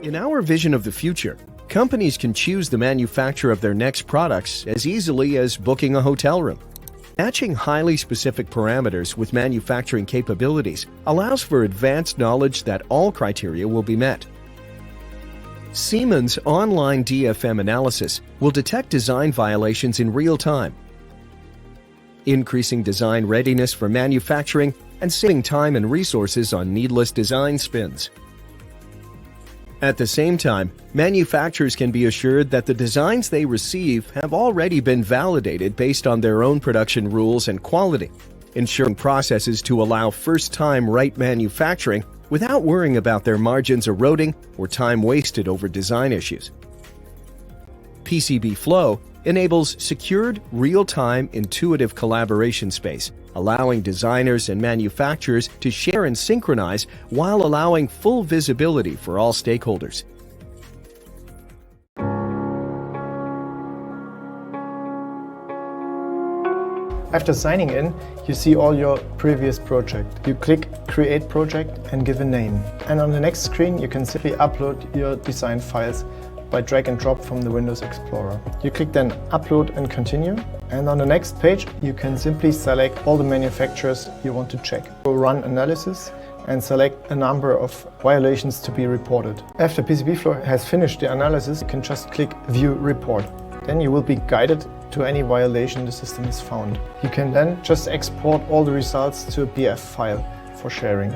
In our vision of the future, companies can choose the manufacturer of their next products as easily as booking a hotel room. Matching highly specific parameters with manufacturing capabilities allows for advanced knowledge that all criteria will be met. Siemens' online DFM analysis will detect design violations in real time, increasing design readiness for manufacturing and saving time and resources on needless design spins. At the same time, manufacturers can be assured that the designs they receive have already been validated based on their own production rules and quality, ensuring processes to allow first-time right manufacturing without worrying about their margins eroding or time wasted over design issues. PCBflow enables secured, real-time, intuitive collaboration space, allowing designers and manufacturers to share and synchronize while allowing full visibility for all stakeholders. After signing in, you see all your previous projects. You click Create Project and give a name. And on the next screen, you can simply upload your design files by drag and drop from the Windows Explorer. You click then Upload and Continue. And on the next page, you can simply select all the manufacturers you want to check. Go Run Analysis and select a number of violations to be reported. After PCBflow has finished the analysis, you can just click View Report. Then you will be guided to any violation the system has found. You can then just export all the results to a BF file for sharing.